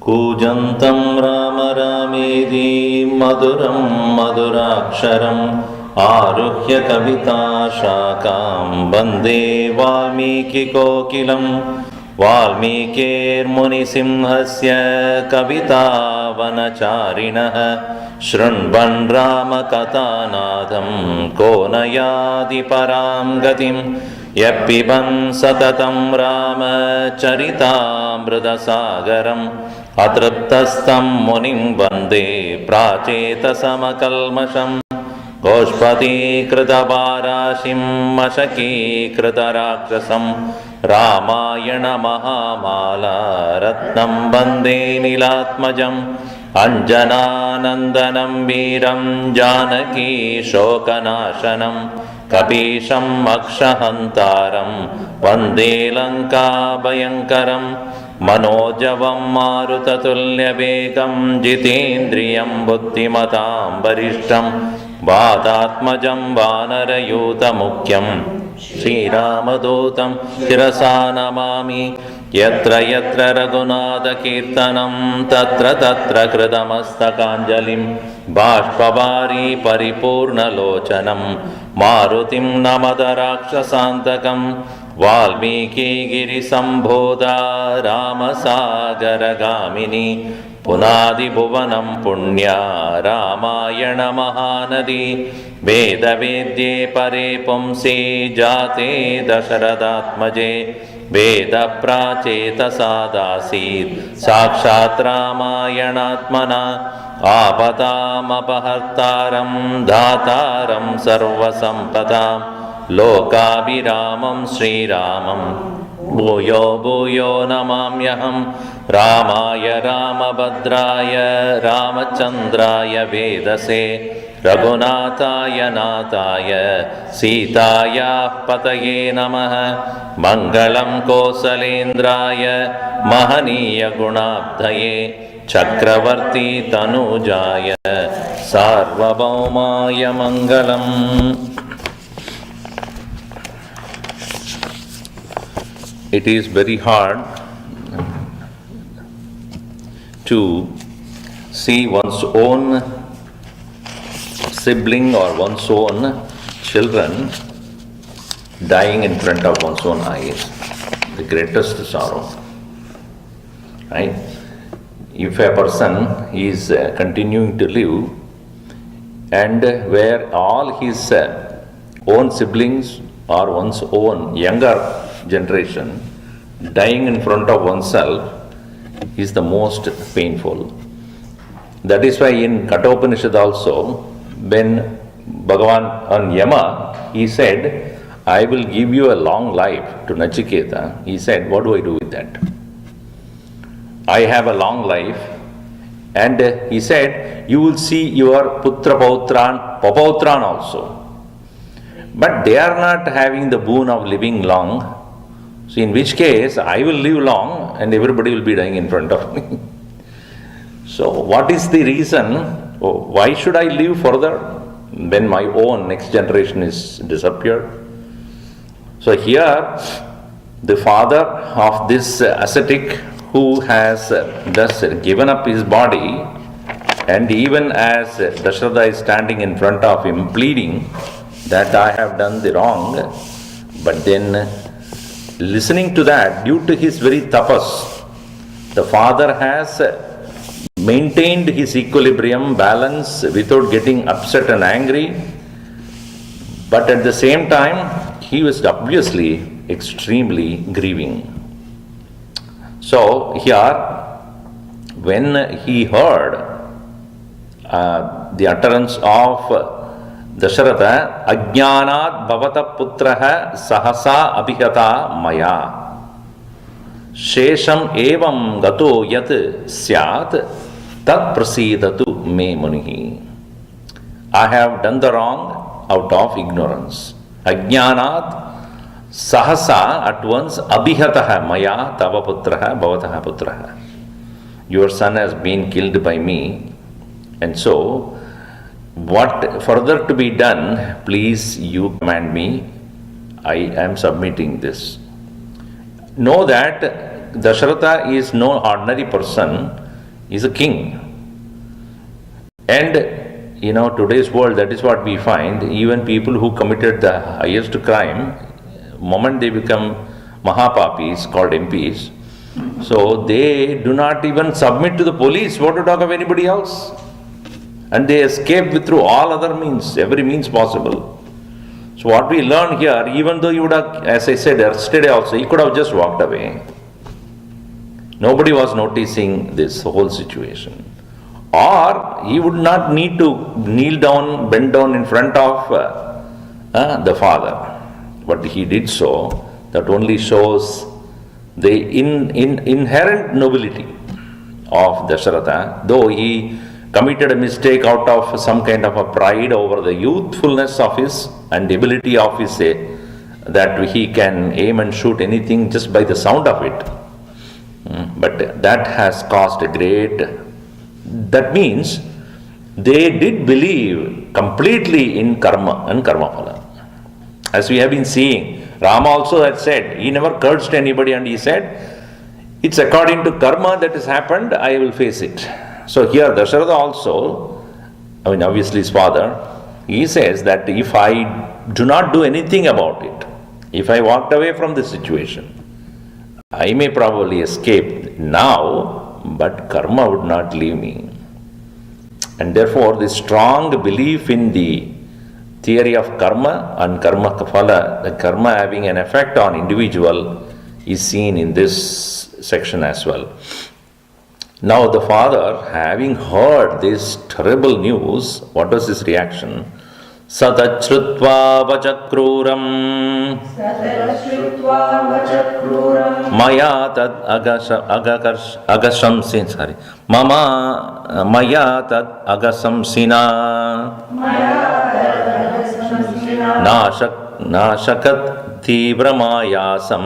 कूजन्तं राम रामेति मधुरं मधुराक्षरम् आरुह्य कविताशाखां वन्दे वाल्मीकिकोकिलं वाल्मीकिर्मुनिसिंहस्य कवितावनचारिणः शृण्वन् रामकथानादं को न याति परां गतिं यः पिबन् सततं रामचरितामृतसागरम् अतृप्तस्तं मुनिं वन्दे प्राचेतसमकल्मषम् गोष्पदीकृतवाराशिं मशकीकृतराक्षसं रामायणमहामाला रत्नं वन्दे नीलात्मजम् अञ्जनानन्दनं वीरं जानकी शोकनाशनं कपीशम् अक्षहन्तारं वन्दे लङ्काभयङ्करं मनोजवं मारुततुल्यवेगं जितेन्द्रियं बुद्धिमतां वरिष्ठं वातात्मजं वानरयूतमुख्यं श्रीरामदूतं शिरसा नमामि। यत्र यत्र रघुनाथकीर्तनं तत्र तत्र कृतमस्तकाञ्जलिं बाष्पवारी परिपूर्णलोचनं मारुतिं नमत राक्षसान्तकं वाल्मीकिगिरिसम्भोधा रामसागरगामिनी पुनादिभुवनं पुण्या रामायणमहानदी वेदवेद्ये परे पुंसि जाते दशरथात्मजे वेदप्राचेतसादासीत् साक्षात् रामायणात्मना आपदामपहर्तारं धातारं सर्वसम्पदां लोकाभिरामं श्रीरामं भूयो भूयो नमाम्यहं। रामाय रामभद्राय रामचन्द्राय वेदसे रघुनाथाय नाथाय सीतायाः पतये नमः। मङ्गलं कौसलेन्द्राय महनीयगुणाब्धये चक्रवर्ती तनूजाय सार्वभौमाय मङ्गलम्। It is very hard to see one's own sibling or one's own children dying in front of one's own eyes. The greatest sorrow. Right? If a person is continuing to live and where all his own siblings or one's own younger generation dying in front of oneself is the most painful. That is why in Kathopanishad also, when Bhagavan on Yama, he said, I will give you a long life to Nachiketa. He said, what do I do with that? I have a long life, and he said, you will see your Putra Papautran also. But they are not having the boon of living long. So in which case, I will live long and everybody will be dying in front of me. So what is the reason? Why should I live further when my own next generation is disappeared? So here, the father of this ascetic who has thus given up his body, and even as Dasharatha is standing in front of him pleading that I have done the wrong, but then listening to that, due to his very tapas, The father has maintained his equilibrium, balance without getting upset and angry. But at the same time, he was obviously extremely grieving. So here, when he heard the utterance of Dasharatha, Ajnanat Bhavata Putraha Sahasa Abhigata Maya Shesham Evam Gato Yat Syat Tat Prasidatu Me Munihi. I have done the wrong out of ignorance. Ajnanat Sahasa, at once, Abhigataha Maya Tava Putraha Bhavataha Putraha. Your son has been killed by me, and so what further to be done, please you command me. I am submitting this. Know that Dasharatha is no ordinary person, he is a king. And today's world, that is what we find. Even people who committed the highest crime, moment they become Mahapapis, called MPs, so they do not even submit to the police. What to talk of anybody else? And they escape through all other means, every means possible. So what we learn here, even though you would have, as I said yesterday also, he could have just walked away. Nobody was noticing this whole situation. Or he would not need to kneel down, bend down in front of the father. But he did so. That only shows the inherent nobility of Dasharatha, though he committed a mistake out of some kind of a pride over the youthfulness of his and the ability of his that he can aim and shoot anything just by the sound of it. But that has caused a great, that means they did believe completely in karma and karma phala. As we have been seeing, Rama also had said, he never cursed anybody, and he said, it's according to karma that has happened, I will face it. So here Dasharatha also, obviously his father, he says that if I do not do anything about it, if I walked away from the situation, I may probably escape now, but karma would not leave me. And therefore this strong belief in the theory of karma and karma phala, the karma having an effect on individual, is seen in this section as well. Now the father, having heard this terrible news, what was his reaction? Satachrutva vachakruram maya tad agashamsina maya tad agasamsina nashakat tivramayasam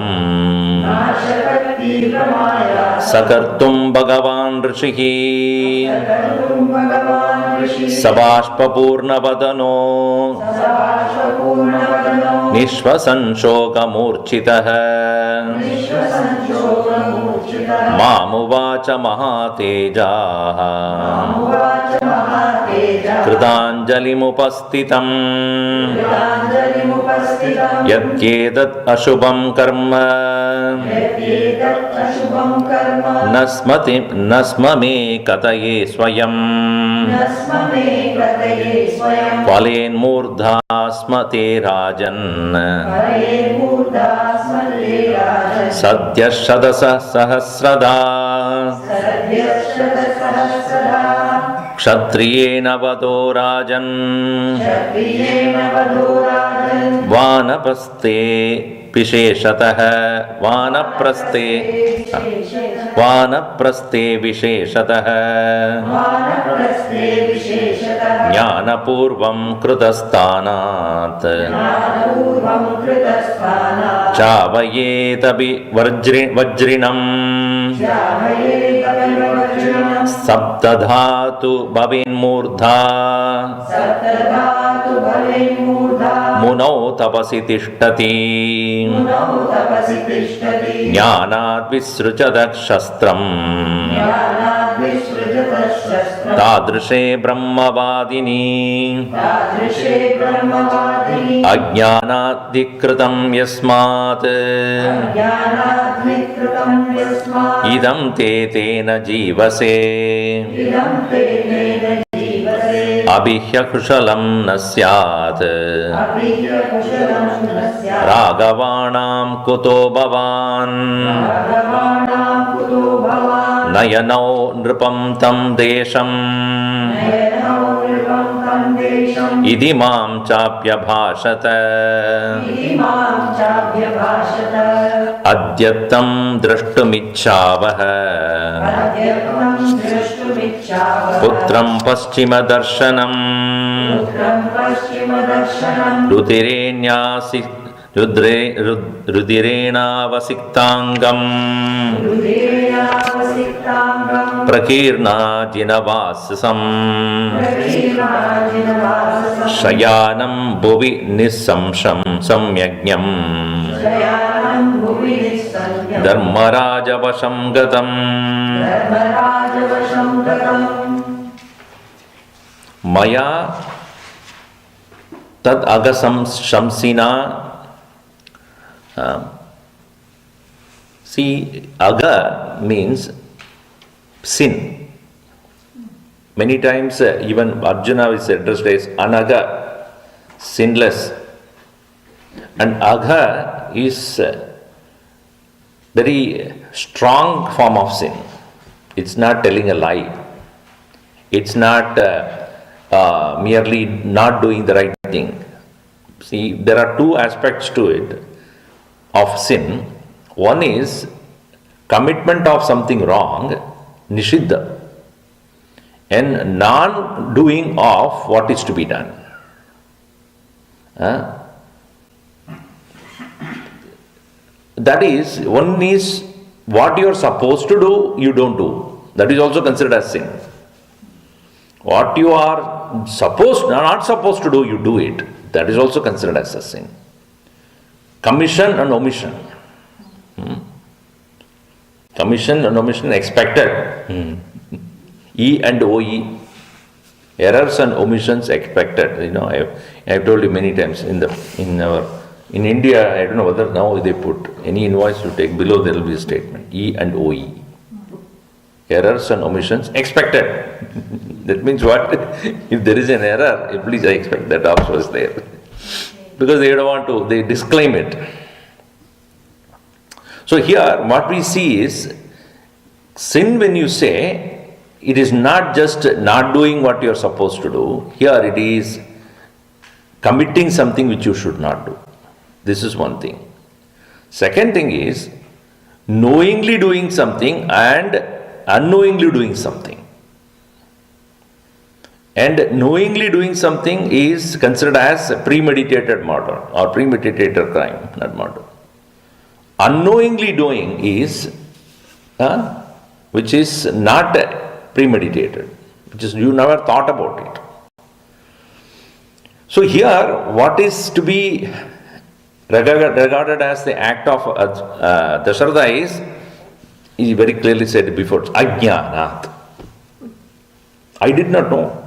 sakartum bhagavan rishihi sabashpapurnavadano nishvasanshokamurchitah mamuvacha mahatejah kritanjalimupastitam yadyedat ashubham karma nasmame kataye swayam phalen murdha smate rajan sadhya shadasa sahasrada kshatriyena vado rajan vanapaste विशेषतः वानप्रस्थे विशेषतः ज्ञानपूर्वं कृतस्थानात् चावयेतपि वज्रिणं सप्तधातु भवेन्मूर्धा मुनौ तपसि तिष्ठति ज्ञानाद् विसृजत शस्त्रम् तादृशे ब्रह्मवादिनी अज्ञानाधिकृतं यस्मात् इदं ते तेन जीवसे अभिह्यकुशलं न स्यात् राघवाणां कुतो भवान् नयनौ नृपं तं देशम् इति मां चाप्यभाषत अद्यत्तं द्रष्टुमिच्छावः पुत्रं पश्चिमदर्शनम् रुधिरेणावसिक्ताङ्गम् प्रकीर्णाजिनवाससम् शयानं भुवि निःशंसं सम्यज्ञम् धर्मराजवशं गतम् मया तद अगशंसिना. See, aga means sin. Many times even Arjuna is addressed as anaga, sinless. And agha is very strong form of sin. It's not telling a lie. It's not merely not doing the right thing. See, there are two aspects to it of sin. One is commitment of something wrong, nishiddha, and non-doing of what is to be done. That is, one is what you are supposed to do, you don't do. That is also considered as sin. What you are not supposed to do, you do it. That is also considered as a sin. Commission and omission. Commission and omission expected. E and OE. Errors and omissions expected. You know, I have told you many times in India, I don't know whether now they put any invoice you take below there will be a statement. E and OE. Errors and omissions expected. That means what? If there is an error, please I expect that also is there. Because they don't want to, they disclaim it. So here what we see is sin when you say it is not just not doing what you are supposed to do. Here it is committing something which you should not do. This is one thing. Second thing is knowingly doing something and unknowingly doing something. And knowingly doing something is considered as a premeditated murder or premeditated crime, not murder. Unknowingly doing is which is not premeditated, which is you never thought about it. So here what is to be regarded as the act of Dasharatha is very clearly said before, ajnanat. I did not know.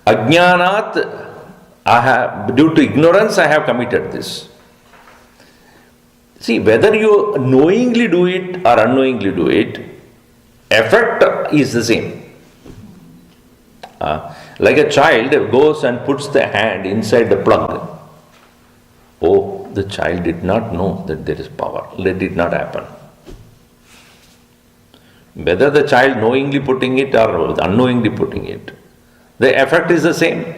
Ajnanat, due to ignorance I have committed this. See, whether you knowingly do it or unknowingly do it, effect is the same. Like a child goes and puts the hand inside the plug. Oh, the child did not know that there is power. Let it not happen. Whether the child knowingly putting it or unknowingly putting it, the effect is the same.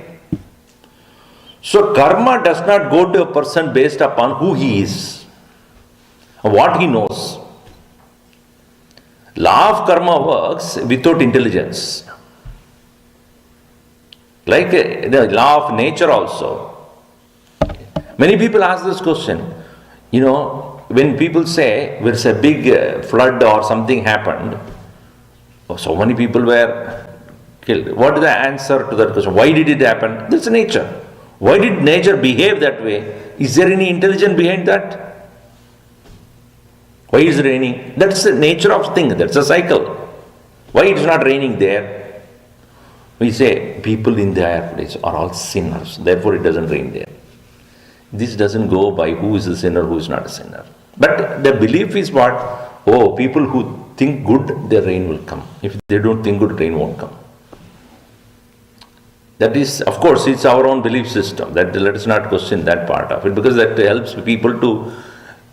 So karma does not go to a person based upon who he is, what he knows. Law of karma works without intelligence. Like the law of nature also. Many people ask this question. You know, when people say there's a big flood or something happened, so many people were killed. What is the answer to that question? Why did it happen? That's nature. Why did nature behave that way? Is there any intelligence behind that? Why is there any? That's the nature of things. That's a cycle. Why it is not raining there? We say people in their place are all sinners, therefore it doesn't rain there. This doesn't go by who is a sinner, who is not a sinner. But the belief is what? Oh, people who think good, the rain will come. If they don't think good, rain won't come. That is, of course, it's our own belief system. That let us not question that part of it, because that helps people to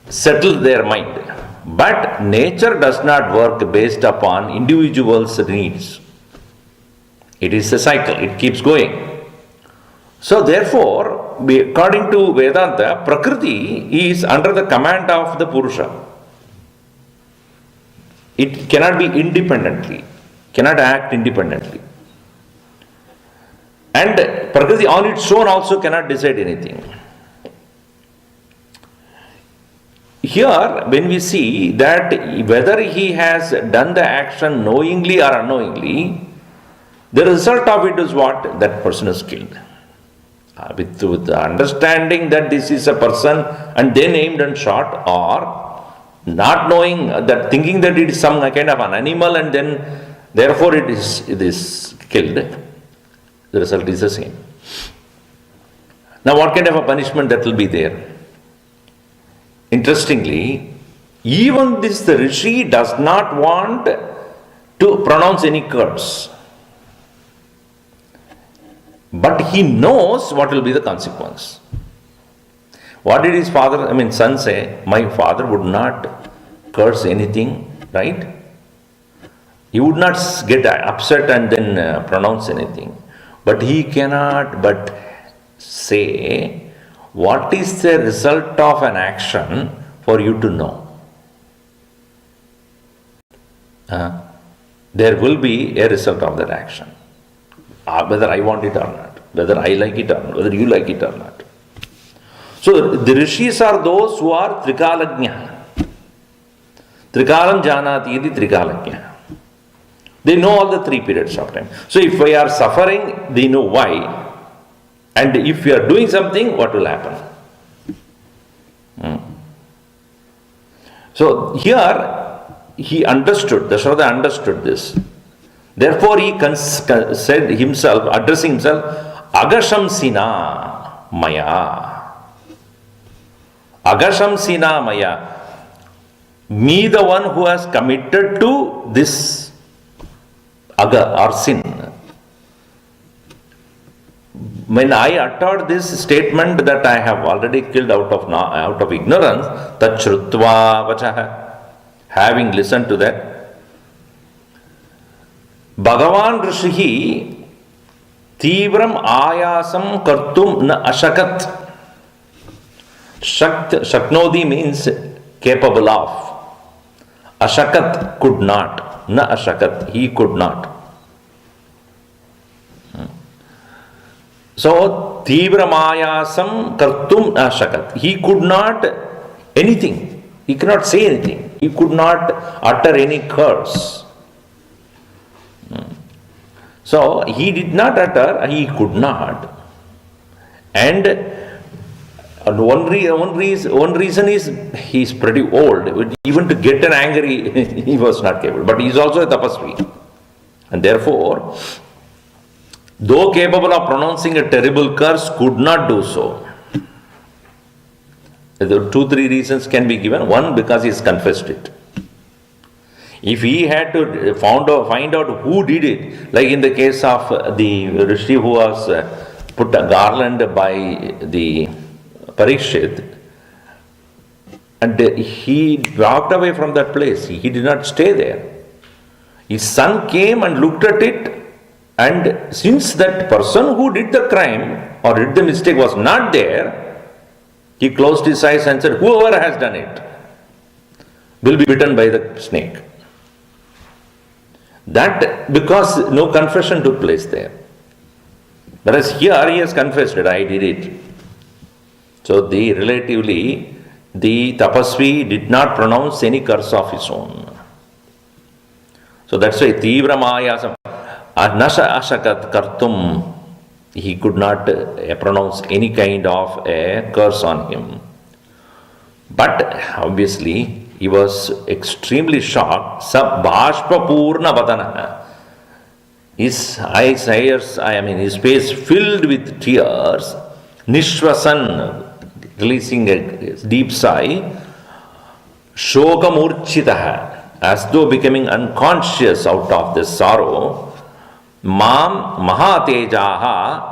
settle their mind. But nature does not work based upon individuals' needs. It is a cycle, it keeps going. So therefore, according to Vedanta, Prakriti is under the command of the Purusha. It cannot be independently, cannot act independently. And Prakriti on its own also cannot decide anything. Here, when we see that whether he has done the action knowingly or unknowingly, the result of it is what? That person is killed. With the understanding that this is a person and then aimed and shot, or not knowing that, thinking that it is some kind of an animal and then therefore it is killed, the result is the same. Now what kind of a punishment that will be there? Interestingly, even this the Rishi does not want to pronounce any curse. But he knows what will be the consequence. What did his son say? My father would not curse anything, right? He would not get upset and then pronounce anything. But he cannot but say, what is the result of an action for you to know? There will be a result of that action. Whether I want it or not, whether I like it or not, whether you like it or not. So the rishis are those who are trikalagnya. Trikalam janati iti trikalagnya. They know all the 3 periods of time. So if we are suffering, they know why. And if we are doing something, what will happen? So here he understood, Dasharatha understood this. Therefore he said himself, addressing himself, Agasham Sina Maya. Agasham Sina Maya. Me, the one who has committed to this aga or sin. When I uttered this statement that I have already killed out of ignorance, tachrutva vachaha, having listened to that, Bhagavan Rishihi Tivram Ayasam Kartum na Ashakat. Shaknodi means capable of. Ashakat could not. Na Ashakat, he could not. So, Tibramayasam Kartum Ashakat. He could not anything. He cannot say anything. He could not utter any curse. So, he did not utter, he could not. And one reason is he is pretty old. Even to get an angry, he was not capable. But he is also a tapasvi. And therefore, though capable of pronouncing a terrible curse, could not do so. There are 2-3 reasons can be given. One, because he has confessed it. If he had to find out who did it, like in the case of the Rishi who was put a garland by the Parikshit, and he walked away from that place. He did not stay there. His son came and looked at it, and since that person who did the crime or did the mistake was not there, he closed his eyes and said, whoever has done it will be bitten by the snake. That because no confession took place there. Whereas here he has confessed that I did it. So the tapasvi did not pronounce any curse of his own. So that's why Tivramayasam Nasha Ashakat Kartum, he could not pronounce any kind of a curse on him. But obviously He was extremely shocked. Sab bhashpa purna vadana. His eyes, his face filled with tears. Nishwasan, releasing a deep sigh. Shokamurchitaha, as though becoming unconscious out of this sorrow. Mam mahatejaha,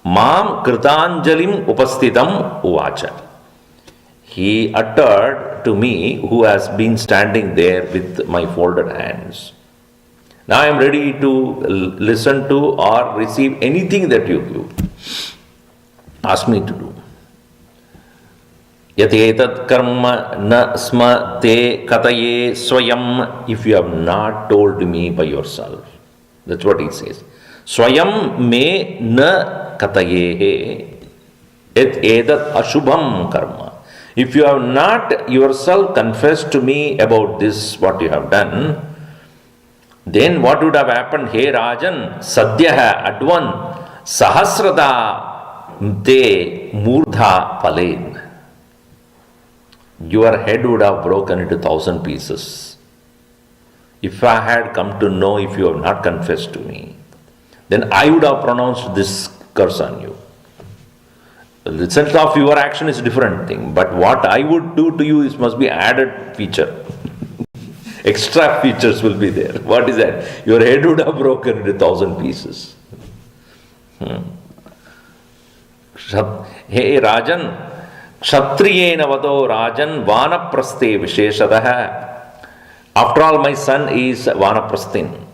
mam kritanjalim upastitam uvacha. He uttered to me, who has been standing there with my folded hands. Now I am ready to listen to or receive anything that you ask me to do. Yatetat karma na sma te kataye swayam, if you have not told me by yourself. That's what he says. Swayam me na kataye et edat ashubham karma. If you have not yourself confessed to me about this, what you have done, then what would have happened? Hey Rajan, sadhyaha advan sahasrada te murdha palen. Your head would have broken into 1,000 pieces. If I had come to know, if you have not confessed to me, then I would have pronounced this curse on you. The result of your action is a different thing, but what I would do to you must be added feature. Extra features will be there. What is that? Your head would have broken into 1,000 pieces. Hey Rajan, Kshatriyena vado Rajan Vanapraste Visheshadaha. After all, my son is Vanaprasthin.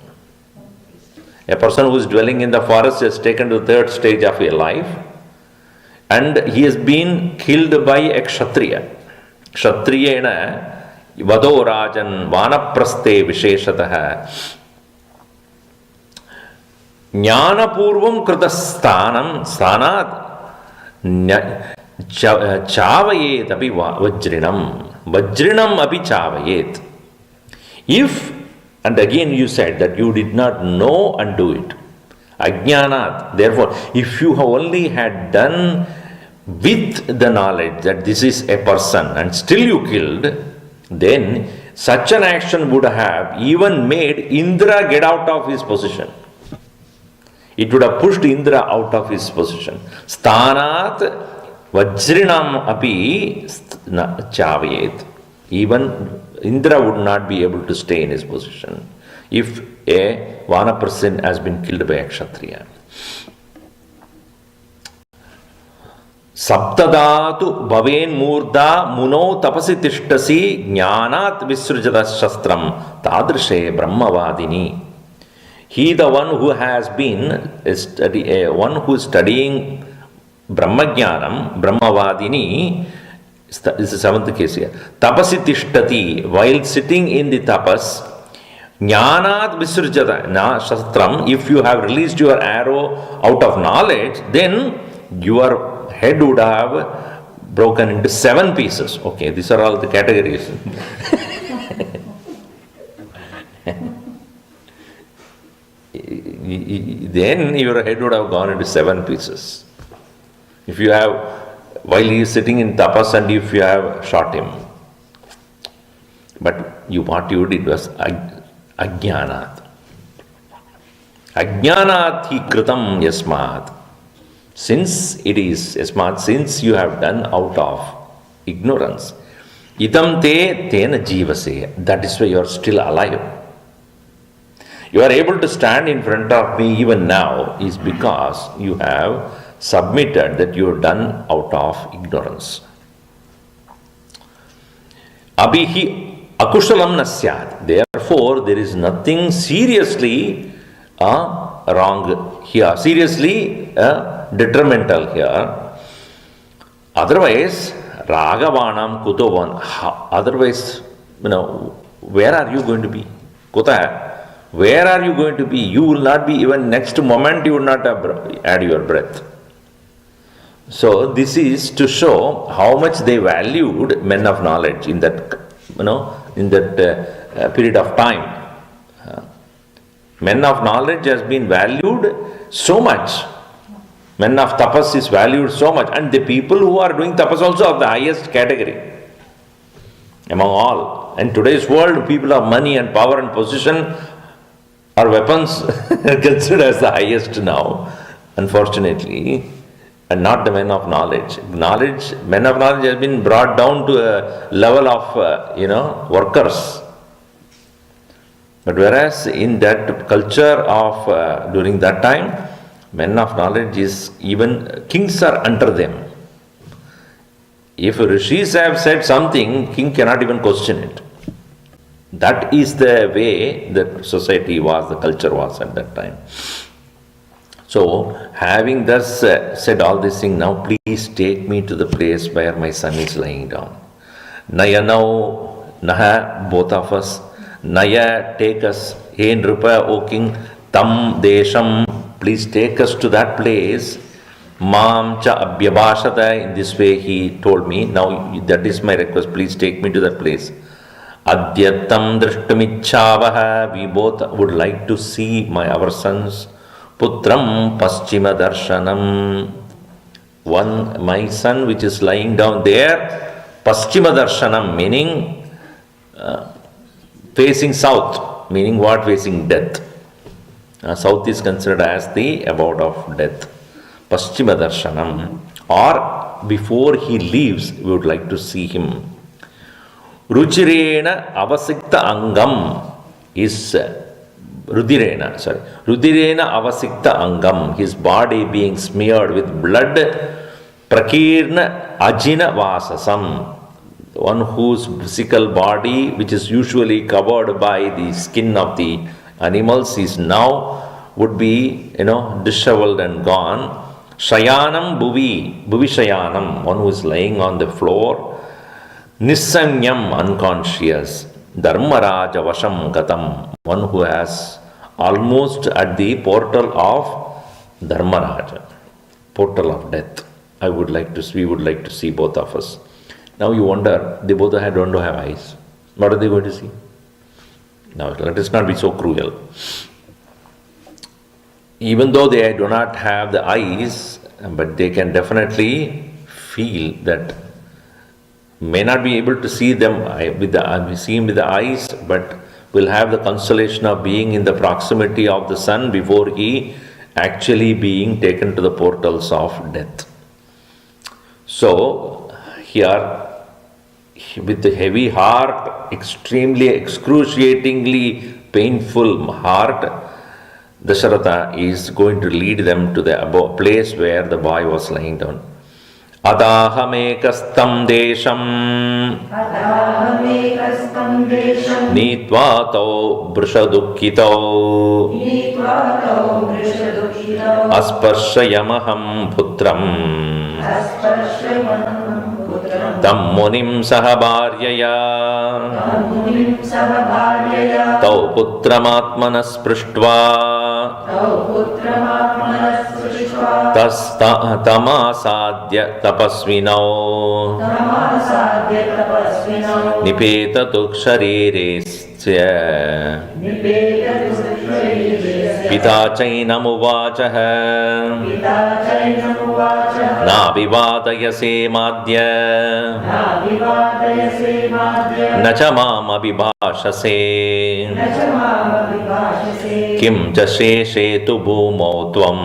A person who is dwelling in the forest has taken to the third stage of a life, and he has been killed by a Kshatriya. Kshatriyena vado Rajan Vanapraste Visheshadaha. Jnanapurvam kritastanam sthanat chavayet api vajrinam. Vajrinam api chavayet. If, and again you said that you did not know and do it. Ajnanat. Therefore, if you only had done with the knowledge that this is a person and still you killed, then such an action would have even made Indra get out of his position. It would have pushed Indra out of his position. Sthanat vajrinam api chavayet. Even Indra would not be able to stay in his position if a Vanaprasin has been killed by a Kshatriya. Saptadatu bhaven murda muno tapasi tishtasi jnanat visrujata shastram tadrishe brahmavadini. He, the one who has been one who is studying Brahmajnanam, Brahmavadini, is the seventh case here. Tapasi tishtati, while sitting in the tapas, jnanat visrujata shastram, if you have released your arrow out of knowledge, then your head would have broken into 7 pieces. Okay, these are all the categories. Then your head would have gone into 7 pieces. If you have, while he is sitting in tapas and if you have shot him. But what you did was ajnanat. Ajnanat hi kritam yasmat. Since it is yasmat, since you have done out of ignorance. Idam te tena jivase. That is why you are still alive. You are able to stand in front of me even now is because you have submitted that you are done out of ignorance. Abhihi akushalam nasyat. Therefore, there is nothing seriously wrong here, seriously detrimental here. Otherwise, ragavanam kutovan. Otherwise, where are you going to be? Kuta. Where are you going to be? You will not be, even next moment you will not add your breath. So this is to show how much they valued men of knowledge in that, period of time. Men of knowledge has been valued so much. Men of tapas is valued so much, and the people who are doing tapas also are the highest category. among all. In today's world, people of money and power and position are weapons considered as the highest now, unfortunately, and not the men of knowledge. Men of knowledge has been brought down to a level of, workers. But whereas in that culture of during that time, men of knowledge is even kings are under them. If rishis have said something, king cannot even question it. That is the way the society was, the culture was at that time. So, having thus said all these things, now please take me to the place where my son is lying down. Nayanau, Naha, both of us. Naya, take us. Hey Nrupa, O king, Tam Desham, please take us to that place. Mam cha abhyabhashata, in this way he told me. Now that is my request, please take me to that place. Adyatam drishtumichavaha, we both would like to see our sons. Putram paschima darshanam, my son which is lying down there, paschima darshanam, meaning facing south, meaning what? Facing death. South is considered as the abode of death. Paschima darshanam, or before he leaves, we would like to see him. Ruchirena avasikta angam is Rudirena avasikta angam, his body being smeared with blood. Prakirna ajina vasasam, one whose physical body, which is usually covered by the skin of the animals, is now would be disheveled and gone. Shayanam bhuvi shayanam, one who is lying on the floor. Nisanyam, unconscious. Dharmaraja vasham gatam, one who has almost at the portal of Dharmaraja, portal of death. We would like to see both of us. Now you wonder, they both don't have eyes. What are they going to see? Now let us not be so cruel. Even though they do not have the eyes, but they can definitely feel that. May not be able to see them with the eyes, but will have the consolation of being in the proximity of the son before he actually being taken to the portals of death. So here, with the heavy heart, extremely excruciatingly painful heart, Dasharatha is going to lead them to the place where the boy was lying down. Adahamekastam desham Nitva tau brushadukkitau Asparshayamaham putram Tam munim sahabharyaya Tau putramatmanas prishtva Tas tamasadya tapasvinau Nipetatuk shariresya Pita chainam uvachaha Na vivadayase madhya Nacha mam abhibhashase Kim cha sheshetu bhumau tvam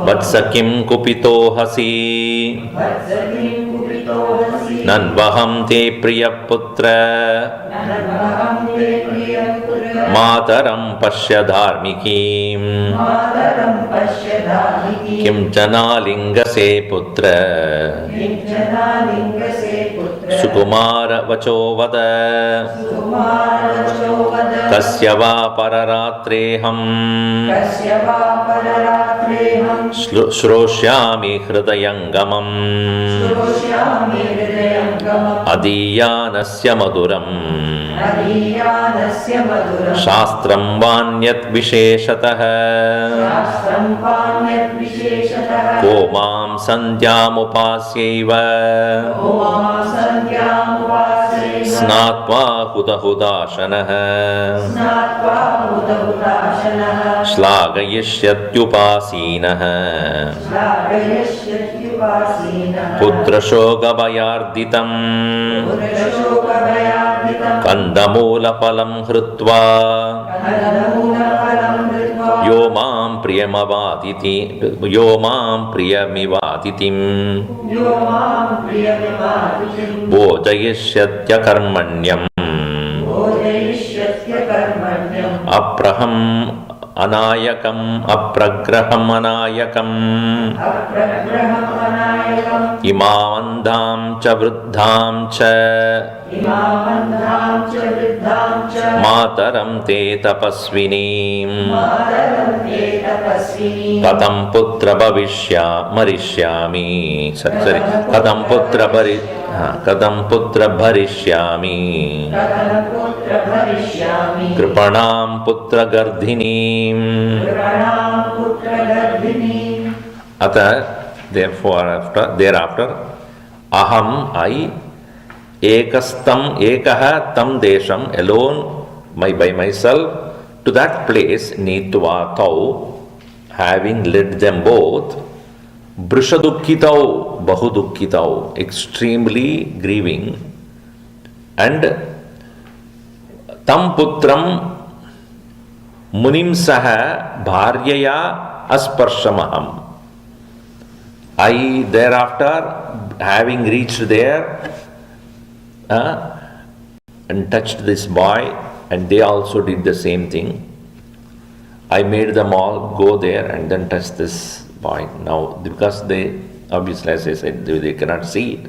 Vatsa kim kupito hasi Nanvaham te priya putra Mataram pasya dharmikim Kim chana lingase putra Sukumara vacho vada Kasya va pararatreham Shroshyami hridayangamam Adiyanasya maduram शास्त्रं वान्यत् विशेषतः को मां सन्ध्यामुपास्यैव स्नात्वा हुदहुदाशनः श्लाघयिष्यत्युपासीनः पुत्रशोकभयार्दितं कन्दमूलफलं हृत्वा यो मां प्रियमिवातिथिं बोधयिष्यत्यकर्मण्यम् अप्रहम् अनायकम् अप्रग्रहम् अनायकम् इमामन्धां च वृद्धां च मातरं ते तपस्विनीं कथं पुत्र मरिष्यामि कथं पुत्र भरिष्यामि कृपणां पुत्रगर्धिनीम् अतः thereafter aham I ekah tam desham alone by myself to that place nitva tau having led them both brushadukkitau bahudukkitau extremely grieving and tam putram munim saha bharyaya asparshamaham. I thereafter having reached there and touched this boy, and they also did the same thing. I made them all go there and then touch this boy. Now because they obviously, as I said, they cannot see it,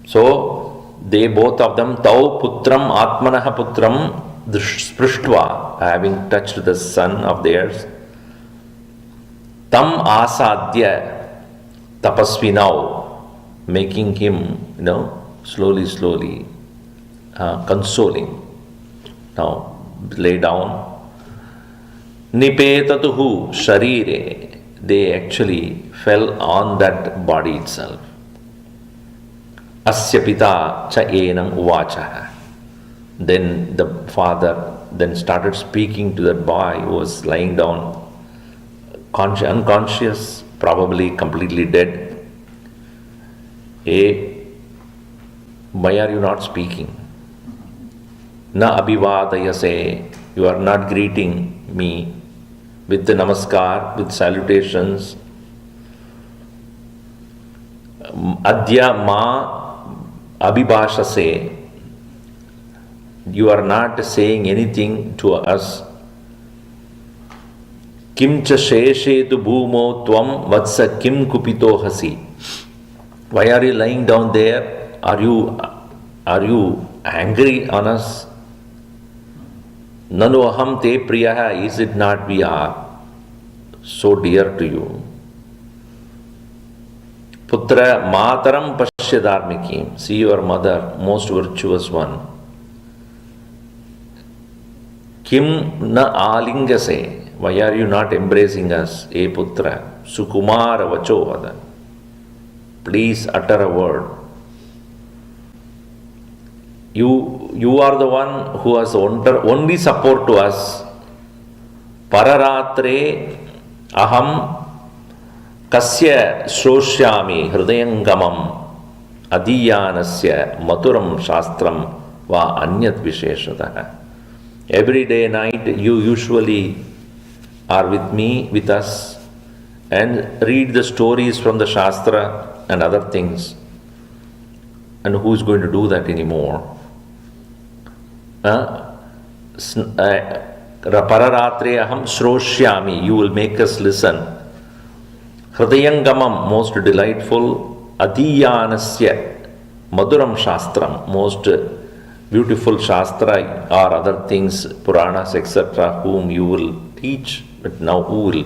so they both of them tau putram atmanah putram sprishtva, having touched the son of theirs, tam asadya tapasvinau, making him slowly consoling. Now lay down. Nipetatuhu sharire, they actually fell on that body itself. Asya pita cha enam uvachaha. Then the father then started speaking to that boy who was lying down unconscious, probably completely dead. Hey, why are you not speaking? Na abhivadayase, you are not greeting me with the namaskar, with salutations. Adya ma abhibhashase, you are not saying anything to us. Kim cha sheshetu bhumo tvam vatsa kim kupito hasi. Why are you lying down there? Are you angry on us? Nanu aham te priyaha, is it not we are so dear to you? Putra mataram pashya dharmikim, see your mother, most virtuous one. Kim na alingase, why are you not embracing us? E putra, sukumara vachovada, please utter a word. You are the one who has only support to us. Pararatre aham kasya shroshyami hridayangamam adiyanasya maturam shastram va anyat visheshatah. Every day night you usually are with me, with us, and read the stories from the Shastra and other things. And who is going to do that anymore? Pararatre aham shroshyami, you will make us listen. Hridayangamam, most delightful. Adiyanasya, maduram shastram, most beautiful shastra or other things, Puranas, etc., whom you will teach. But now who will?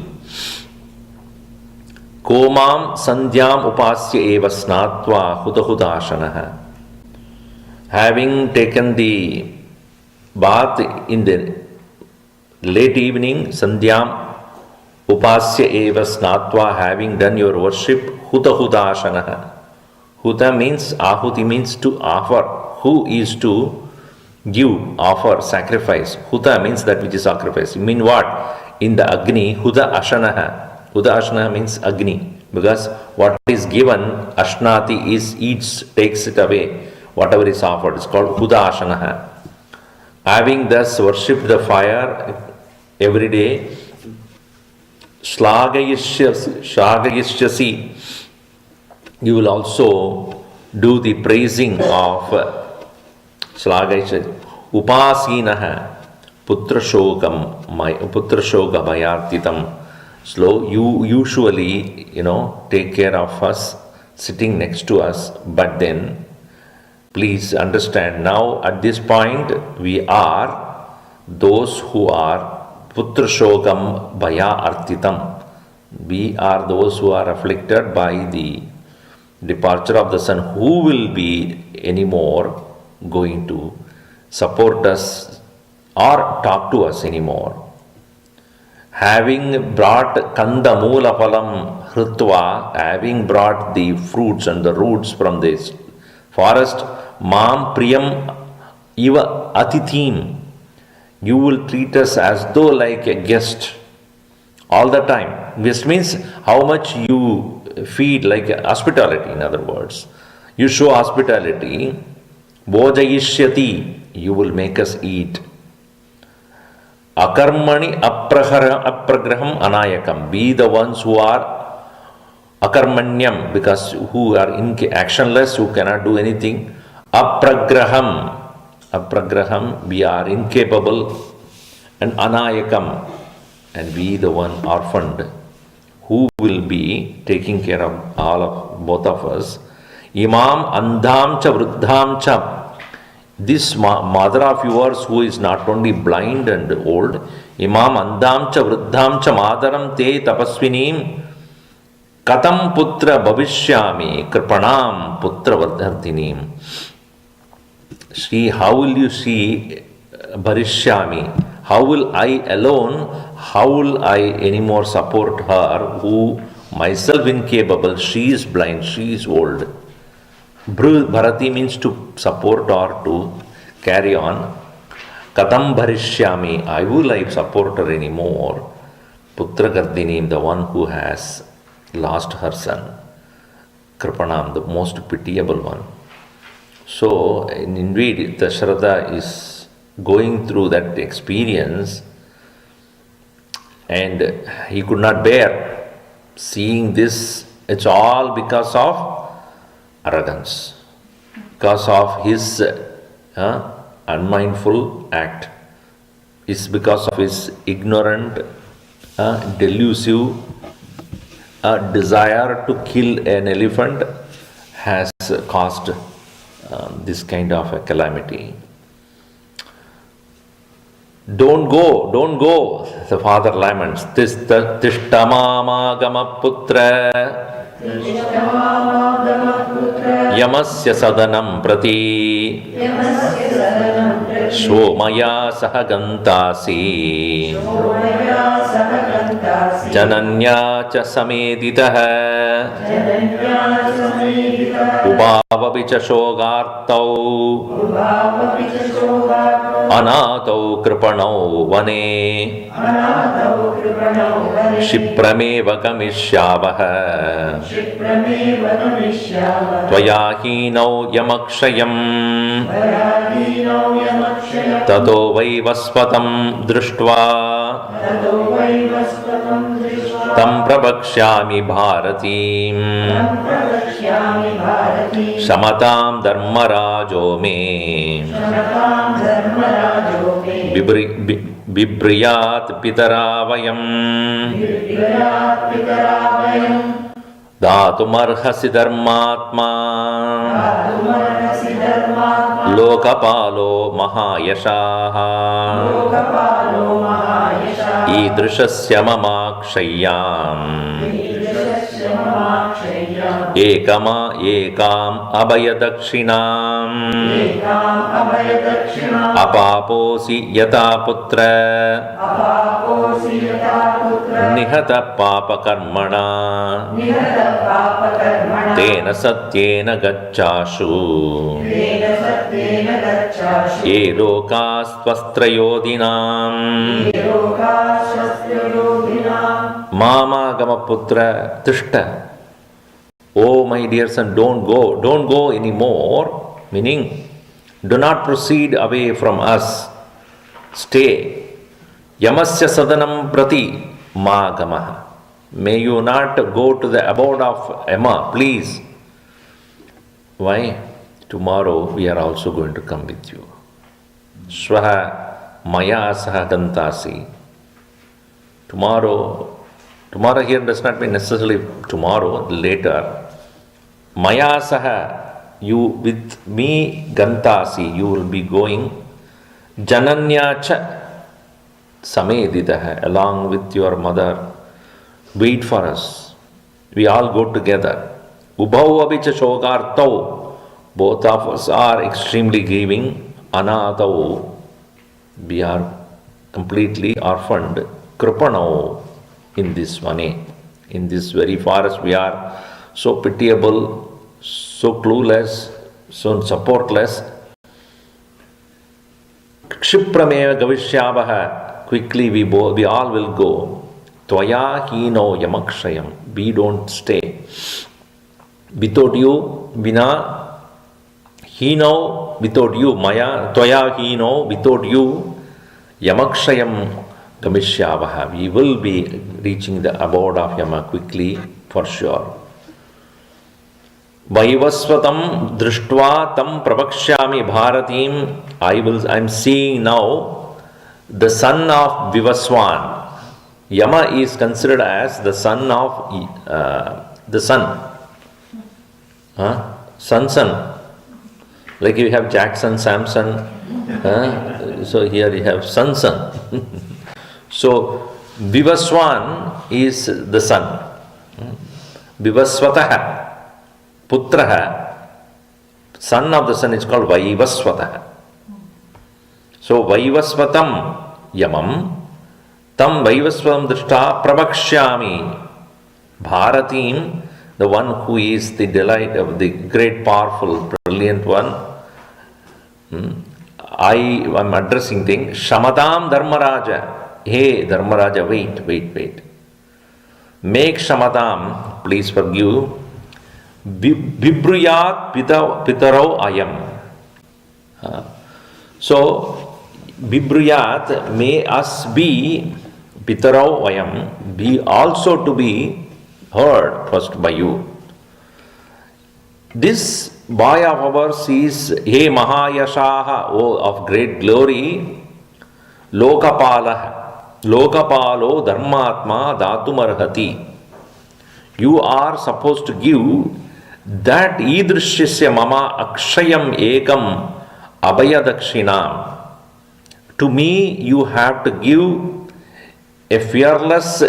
Komam sandhyam upasya eva snatva hudahudashanaha. Having taken the bath in the late evening, Sandhyam Upasya eva snatva, having done your worship, Huta Hudashanaha. Huta means, Ahuti means to offer. Who is to give, offer, sacrifice. Huta means that which is sacrifice. You mean what? In the Agni, Huda Ashanaha. Huda Ashanaha means Agni. Because what is given, Ashnati is eats, takes it away. Whatever is offered is called Huda Ashanaha. Having thus worshipped the fire every day, Shlagayishyasi, you will also do the praising of Shlagayishyasi. Upasinaha Putrashogam Mayartitam. So you usually, take care of us, sitting next to us, but then please understand, now at this point we are those who are Putrashogam Bhaya Artitam. We are those who are afflicted by the departure of the sun. Who will be anymore going to support us or talk to us anymore? Having brought Kanda Moola Phalam Hrutva, having brought the fruits and the roots from this forest, Mam Priyam Iva Atithim, you will treat us as though like a guest all the time. This means how much you feed, like hospitality, in other words. You show hospitality. Bhojayishyati, you will make us eat. Akarmani apragraham anayakam, be the ones who are akarmanyam, because who are actionless, who cannot do anything. Apragraham, we are incapable. And anayakam, and be the one orphaned, who will be taking care of both of us. Imam andham cha vruddham cha, this mother of yours who is not only blind and old, Imam andham cha vruddham cha madaram te tapasvinim katam putra bhavishyami kripanam putra vardhardinim. See, how will you see bharishyami? How will I alone, how will I anymore support her who myself incapable, she is blind, she is old. Bharati means to support or to carry on. Katam bharishyami, I will I support her anymore. Putra gardinim, the one who has lost her son. Kripanam, the most pitiable one. So, indeed, Dasharatha is going through that experience, and he could not bear seeing this. It's all because of arrogance, because of his unmindful act. It's because of his ignorant, delusive desire to kill an elephant has caused this kind of a calamity. Don't go, the father laments. Tishtamamagama putra yamasya sadanam prati Shomaya sahagantasi jananya cha sameditaha ubhavapi cha shogartau anatau kripanau vane shiprameva gamishyavaha tvayahinau yamakshayam tato vaivasvatam drishtva tam prabhakshyami bharatim shamatam dharmarajo me bibriyat pitaravayam Dhatumarhasi dharmatma lokapalo mahayashaha idrishasya mamakshayam ekam abhayadakshinam apaposi yata putra nihata papakarmana tena satyena gacchashu ye lokastvasтрayodinam mama gama putra tishta. Oh my dear son, don't go anymore, meaning do not proceed away from us, stay. Yamasya sadanam prati ma gamaha. May you not go to the abode of Yama, please. Why? Tomorrow we are also going to come with you. Swaha maya saha dantasi. Tomorrow here does not mean necessarily tomorrow, later. Maya saha, you with me gantasi, you will be going. Jananyacha samedidaha, along with your mother. Wait for us. We all go together. Ubhau abicha shogartau, both of us are extremely grieving. Anadau, we are completely orphaned. Kripanau, in this vane, in this very forest, we are so pitiable, so clueless, so supportless. Kshiprameva gavishyavaha, quickly we all will go. Tvaya hino yamakshayam, we don't stay. Without you, vina, hino, without you, maya, tvaya hino, without you, yamakshayam gamishyavaha, we will be reaching the abode of Yama quickly, for sure. Vaivasvatam drishtva tam pravakshyami bharatim, I am seeing now the son of Vivaswan. Yama is considered as the son of the sun. Son. Like you have Jackson, Samson. So here you have son. So Vivaswan is the son. Vivasvataha, putraha, son of the sun is called Vaivasvataha. So Vaivasvatam Yamam, tam Vaivasvatam drishta pravakshyami bharatim, the one who is the delight of the great, powerful, brilliant one. I am addressing things. Shamatam Dharmaraja. Hey Dharmaraja, wait. Make Shamatam, please forgive. Vibruyat pitarau ayam. So, Vibruyat, may us be pitarau ayam, be also to be heard first by you. This boy of ours is He Mahayashaha, oh of great glory, Lokapala. Lokapalo dharmatma dhatumarhati. You are supposed to give that idrishyasya mama akshayam ekam abhayadakshinam. To me, you have to give a fearless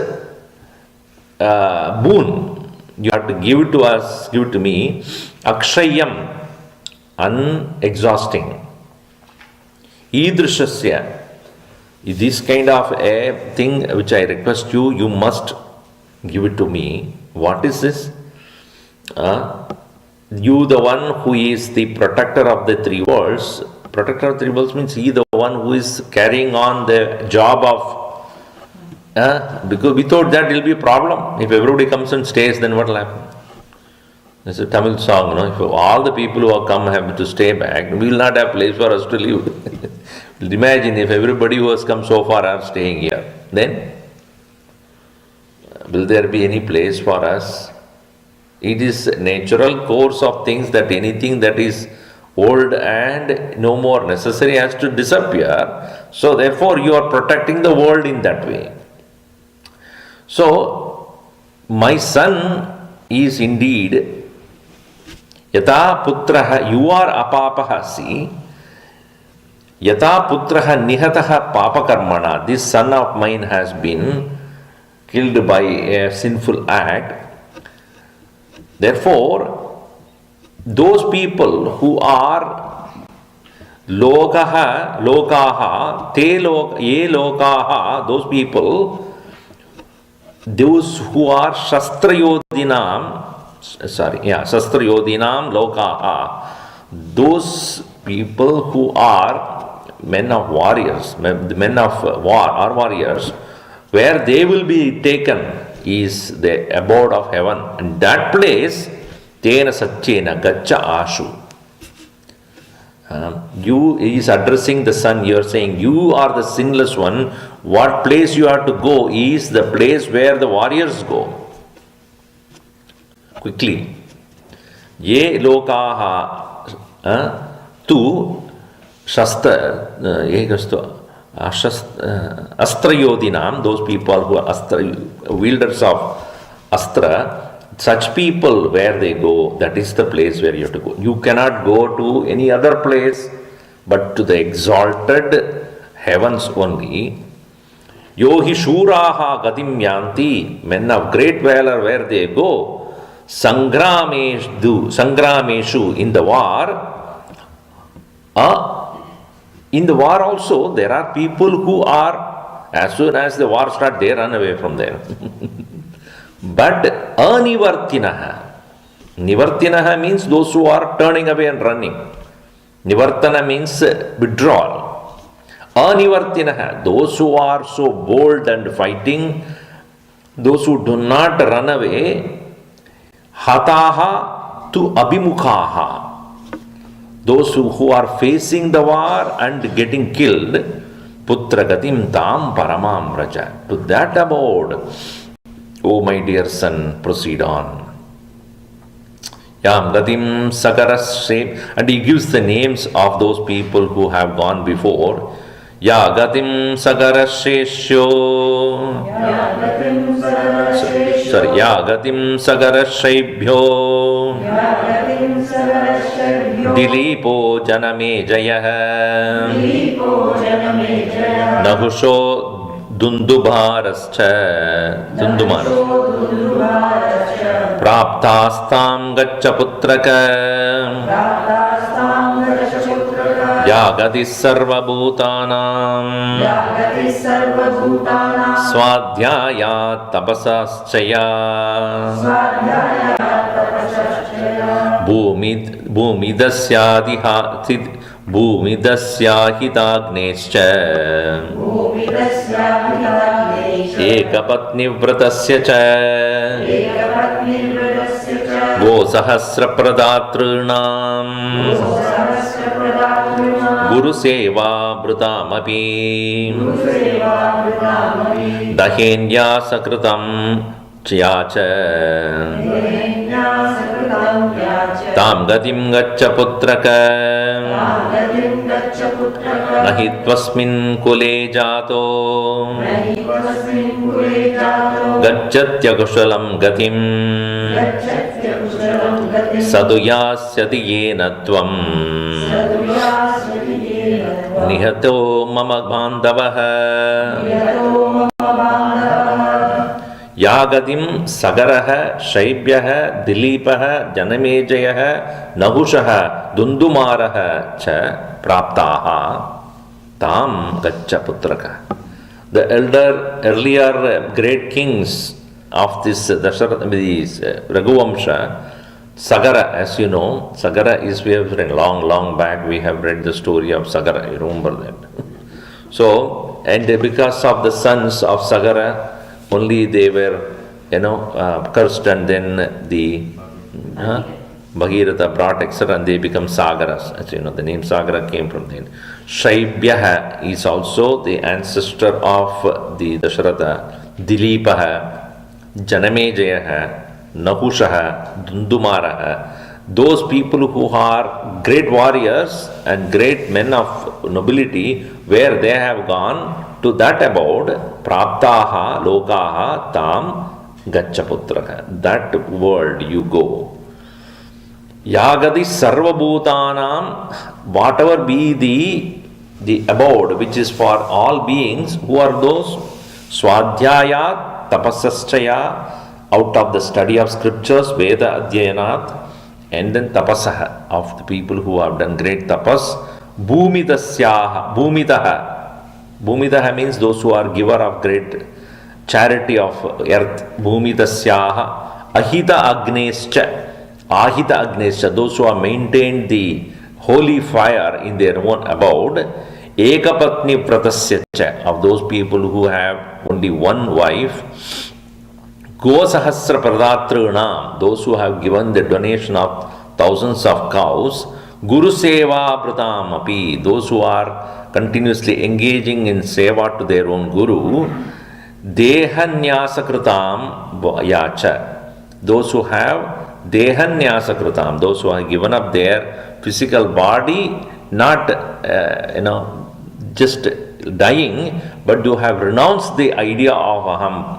boon. You have to give it to us, give it to me. Akshayam, unexhausting. Idrishyasya. This kind of a thing which I request you, you must give it to me. What is this? You, the one who is the protector of the three worlds. Protector of three worlds means he, the one who is carrying on the job of. Because without that, it will be a problem. If everybody comes and stays, then what will happen? It's a Tamil song, If all the people who have come have to stay back, we will not have place for us to live. Imagine if everybody who has come so far are staying here, then will there be any place for us? It is natural course of things that anything that is old and no more necessary has to disappear. So therefore you are protecting the world in that way. So my son is indeed Yata putraha, you are apapaha, see, Yata putraha nihataha papakarmana, this son of mine has been killed by a sinful act. Therefore, those people who are lokaha, ye lokaha, those people, those who are shastrayodinam lokaha, those people who are men of warriors, men of war or warriors, where they will be taken is the abode of heaven. And that place, tena satchena gaccha ashu. You is addressing the son, you are saying, you are the sinless one. What place you have to go is the place where the warriors go. Quickly. Ye lokaha tu shastra, astrayodinam, those people who are wielders of astra, such people where they go, that is the place where you have to go. You cannot go to any other place but to the exalted heavens only. Yohi shuraha gatim yanti, men of great valor where they go. Sangrameshu, in the war. In the war also, there are people who are, as soon as the war starts, they run away from there. But anivartinaha. Nivartinaha means those who are turning away and running. Nivartana means withdrawal. Anivartinaha, those who are so bold and fighting, those who do not run away. Hataha tu abhimukhaha, those who are facing the war and getting killed. Putra gatim tam paramam raja, to that abode, O my dear son, proceed on. Yam gatim sagaras shape, and he gives the names of those people who have gone before. Ya gatim sagaras sheshyo, ya gatim sagaras shaibhyo, Dilipo janame jayah, Nahusho dundubarascha, Praptastam gaccha putraka, Yagati sarva bhutanam, Swadhyaya tapasaschaya, Bhumidasyahidagneshcha, Ekapatni vratasya cha, Gosahasra pradatrunam, Guru seva brutamapi, Dahenya sakritam chyacha, Tam gatim gaccha putraka, Nahitvasmin kule jato, Gachatya kushalam gatim, Saduyasyati yena tvam, Nihato mama bandavaha, Yagadim sagaraha shaibyaha dilipaha janamejayaha nahushaha dundumaraha cha praptaha tam gaccha putraka. The earlier great kings of this Raghuvamsha, Sagara, as you know, Sagara is, we have read long back, we have read the story of Sagara, you remember that. So, and because of the sons of Sagara, only they were, cursed, and then the Bhagirath brought, etc., and they become Sagaras. As you know, the name Sagara came from them. Shaibyaha is also the ancestor of the Dasharatha. Dilipaha, Janamejayaha, Nahushaha, Dundumaraha. Those people who are great warriors and great men of nobility, where they have gone to that abode, Praptaha, Lokaha, Tam, Gacchaputraka. That world you go. Yagadi Sarvabhutanam, whatever be the the abode which is for all beings. Who are those? Swadhyayat tapasaschaya, out of the study of scriptures, Veda Adhyayanat, and then tapasaha, of the people who have done great tapas. Bhumidasyaha, Bhumidaha means those who are giver of great charity of earth. Bhumidasyaha, Ahita Agnescha, those who have maintained the holy fire in their own abode. Ekapatni Pratasya, of those people who have only one wife. Gosahasra Pradatrunam, those who have given the donation of thousands of cows. Guru Seva Pratam Api, those who are continuously engaging in seva to their own Guru. Dehanyasakritam Yacha, those who have Dehanyasakritam, those who have given up their physical body, not just dying, but you have renounced the idea of Aham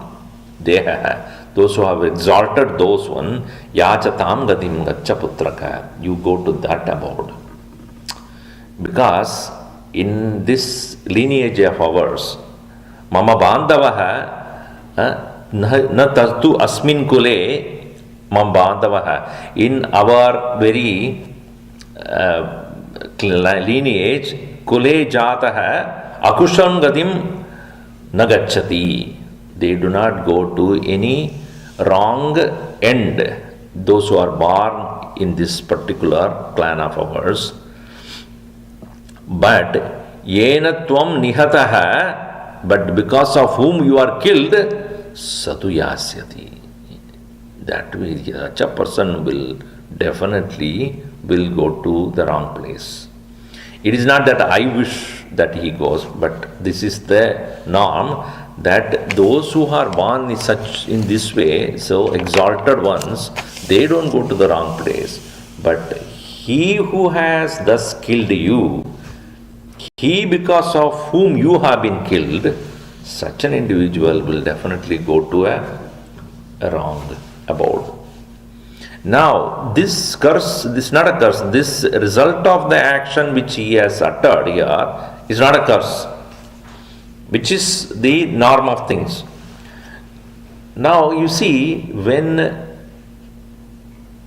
Deha. Those who have exalted those one, Yachatam Gatim Gacha Putraka, you go to that abode. Because in this lineage of ours, Mama Bandavaha na tartu asmin kule Mama Bandavaha, in our very lineage, kule jataha akusham gatim nagachati. They do not go to any wrong end, those who are born in this particular clan of ours. But yenatvam nihataha, but because of whom you are killed, satuyasyati. That way, such a person will definitely go to the wrong place. It is not that I wish that he goes, but this is the norm, that those who are born in this way, so exalted ones, they don't go to the wrong place. But he who has thus killed you, he because of whom you have been killed, such an individual will definitely go to a wrong abode. Now, this curse, this is not a curse, this result of the action which he has uttered here is not a curse, which is the norm of things. Now, you see, when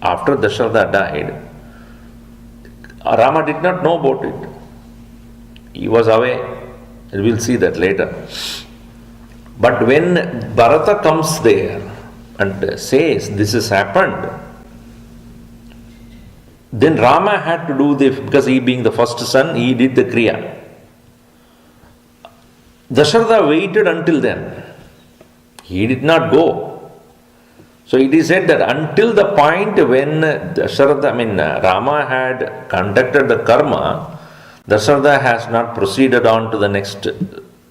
after Dasharatha died, Rama did not know about it. He was away. We will see that later. But when Bharata comes there and says, this has happened, then Rama had to do because he being the first son, he did the Kriya. Dasharatha waited until then. He did not go. So it is said that until the point when Rama had conducted the karma, Dasharatha has not proceeded on to the next,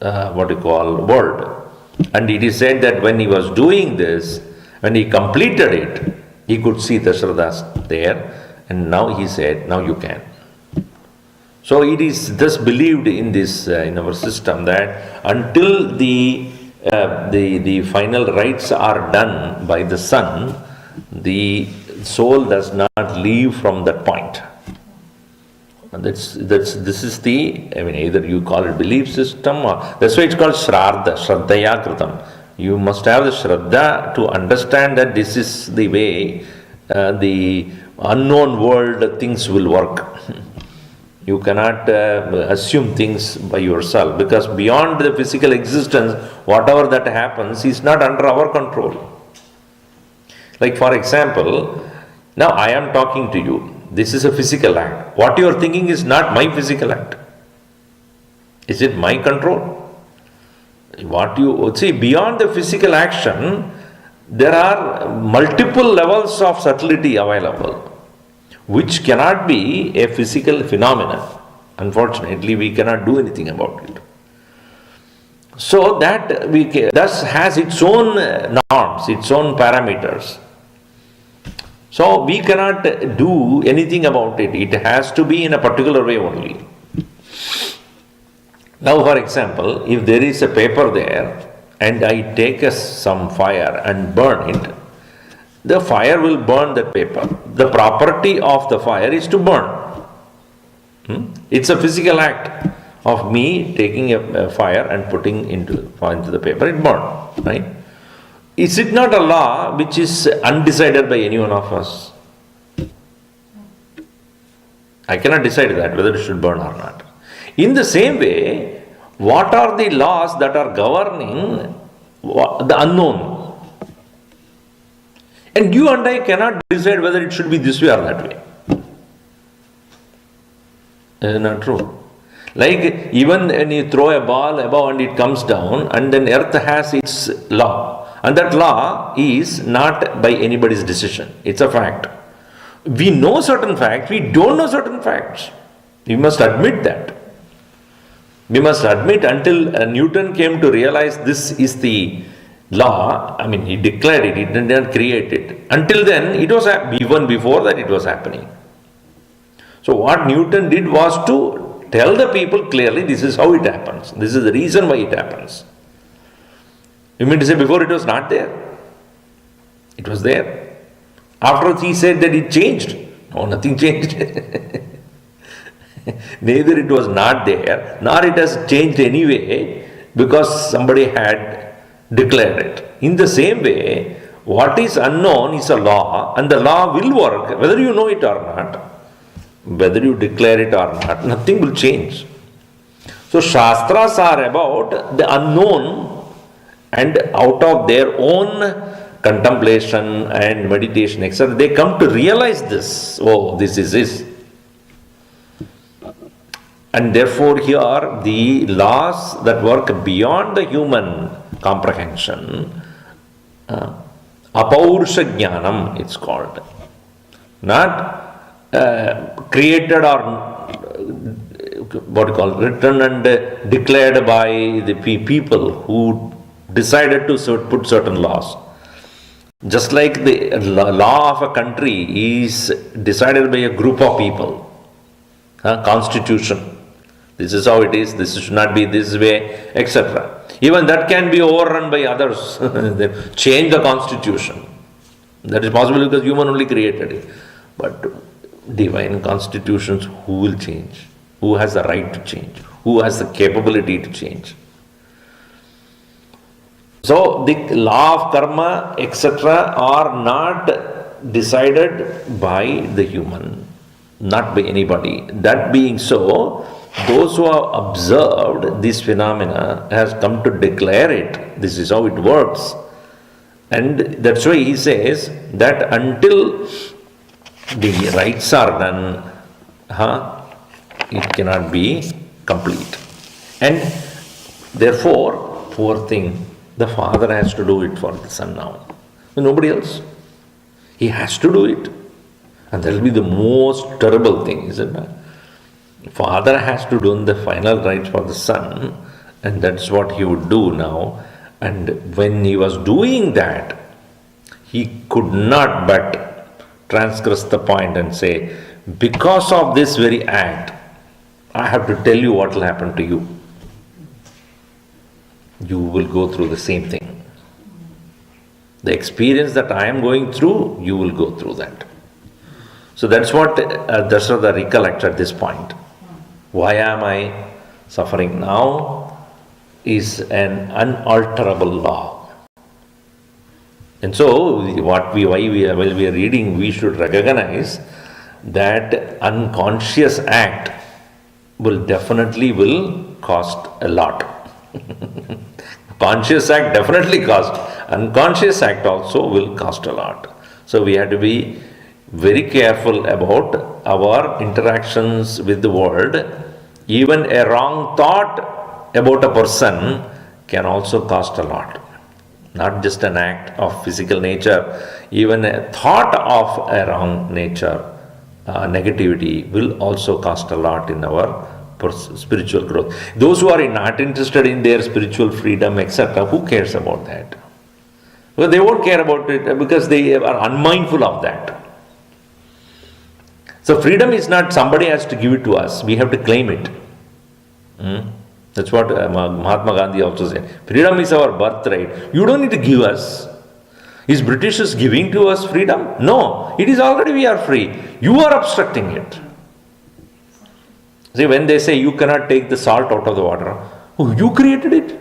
world. And it is said that when he was doing this, when he completed it, he could see Dasharatha there, and now he said, now you can. So it is thus believed in this in our system that until the final rites are done by the son, the soul does not leave from that point. And this is either you call it belief system, or that's why it's called Shraddhaya Kritam. You must have the Shraddha to understand that this is the way the unknown world things will work. You cannot assume things by yourself, because beyond the physical existence, whatever that happens is not under our control. Like for example, now I am talking to you. This is a physical act. What you are thinking is not my physical act. Is it my control? What you see, beyond the physical action, there are multiple levels of subtlety available, which cannot be a physical phenomenon. Unfortunately, we cannot do anything about it. So that thus has its own norms, its own parameters. So we cannot do anything about it. It has to be in a particular way only. Now, for example, if there is a paper there and I take some fire and burn it, the fire will burn that paper. The property of the fire is to burn. It's a physical act. of me taking a fire and putting into the paper, it burned, right? Is it not a law which is undecided by any one of us? I cannot decide that whether it should burn or not. In the same way, what are the laws that are governing the unknown? And you and I cannot decide whether it should be this way or that way. Is it not true? Like even when you throw a ball above and it comes down, and then earth has its law. And that law is not by anybody's decision. It's a fact. We know certain facts, we don't know certain facts. We must admit that. We must admit until Newton came to realize this is the law, I mean he declared it, he did not create it. Until then it was, even before that it was happening. So what Newton did was to tell the people clearly this is how it happens. This is the reason why it happens. You mean to say before it was not there? It was there. After he said that it changed. No, nothing changed. Neither it was not there, nor it has changed anyway because somebody had declared it. In the same way, what is unknown is a law, and the law will work, whether you know it or not, whether you declare it or not, nothing will change. So Shastras are about the unknown, and out of their own contemplation and meditation, etc., they come to realize this. Oh, this is this. And therefore here the laws that work beyond the human comprehension, apaursha jnanam it's called, not created or what you call written and declared by the people who decided to put certain laws. Just like the law of a country is decided by a group of people, constitution. This is how it is, this should not be this way, etc. Even that can be overrun by others. They change the constitution. That is possible because human only created it. But divine constitutions, who will change? Who has the right to change? Who has the capability to change? So the law of karma, etc., are not decided by the human, not by anybody. That being so, those who have observed this phenomena has come to declare it. This is how it works. And that's why he says that until the rites are done, it cannot be complete. And therefore, poor thing, the father has to do it for the son now. Nobody else. He has to do it. And that will be the most terrible thing, isn't it? Father has to do the final rites for the son, and that's what he would do now. And when he was doing that, he could not but transgress the point and say, because of this very act, I have to tell you what will happen to you. You will go through the same thing. The experience that I am going through, you will go through that. So that's what Dasharatha recollects at this point. Why am I suffering now is an unalterable law. And so, while we are reading, we should recognize that unconscious act will cost a lot. Conscious act definitely cost. Unconscious act also will cost a lot. So we have to be very careful about our interactions with the world. Even a wrong thought about a person can also cost a lot. Not just an act of physical nature, even a thought of a wrong nature, negativity will also cost a lot in our spiritual growth. Those who are not interested in their spiritual freedom, etc., who cares about that? Well, they won't care about it because they are unmindful of that. So freedom is not somebody has to give it to us, we have to claim it. That's what Mahatma Gandhi also said. Freedom is our birthright. You don't need to give us. Is Britishers giving to us freedom? No, it is already we are free. You are obstructing it. See, when they say you cannot take the salt out of the water, oh, you created it?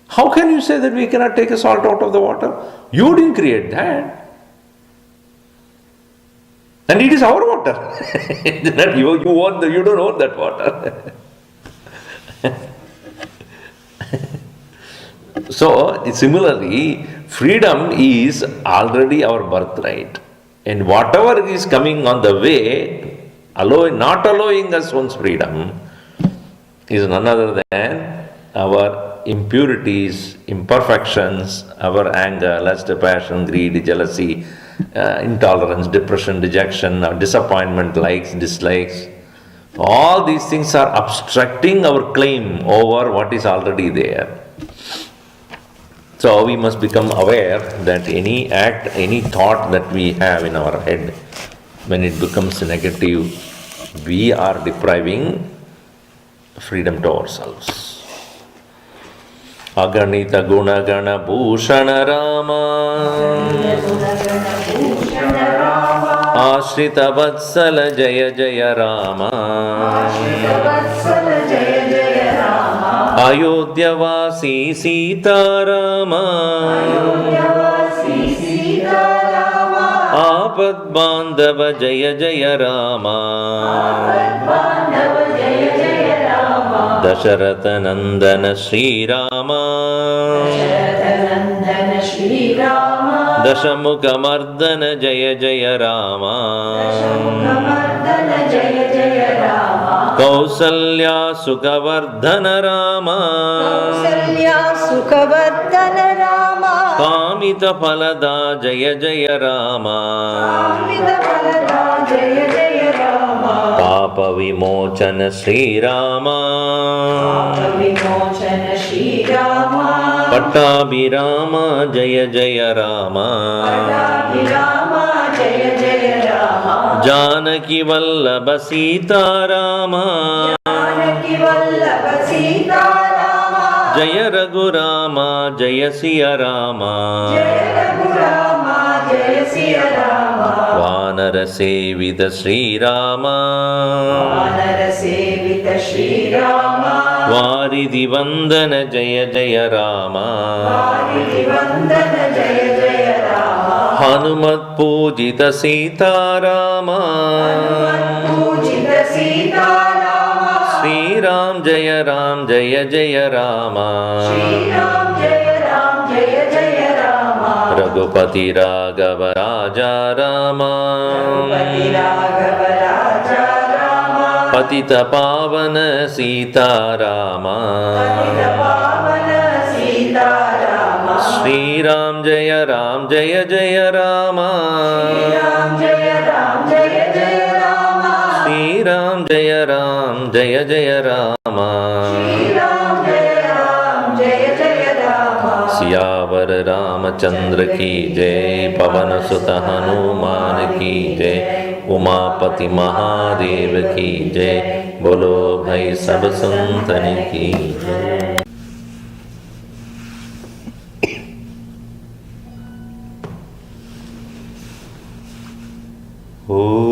How can you say that we cannot take a salt out of the water? You didn't create that. And it is our water. You don't own that water. So, similarly, freedom is already our birthright. And whatever is coming on the way, not allowing us one's freedom, is none other than our impurities, imperfections, our anger, lust, passion, greed, jealousy, intolerance, depression, dejection, disappointment, likes, dislikes. All these things are obstructing our claim over what is already there. So we must become aware that any act, any thought that we have in our head, when it becomes negative, we are depriving freedom to ourselves. Aganita gunagana bhushana Rama Ashrita vatsala jaya jaya Rama Ayodhya vasi Sita Rama Apad bandhava jaya jaya Rama Dasharatha Nandana Shri Rama Dashamukha Mardana Jaya Jaya Rama Kausalya Sukhavardhana Rama Kamita Phalada Jaya Jaya Rama Papa Vimochana Sri Rama Pattabhirama Jaya Jaya Rama Janaki Vallabha Sita Rama Jaya Raghu Rama Jaya Siya Rama Vanara Sevita Sri Rama Varidhi Vandana Jaya Jaya Rama Hanumat Pujita Sita Rama Sri Ram Jaya Ram Jaya Jaya Rama Raghupati Raghava Raja Rama Patita Pavana Sita Rama Sri Ram Jaya Ram Jaya Jaya Rama Sri Ram Jaya Ram Jaya Jaya Rama Siyavar Ramchandra की जय पवन सुत हनुमान की जय उमापति महादेव की जय बोलो भाई सब संतन की जय। ओ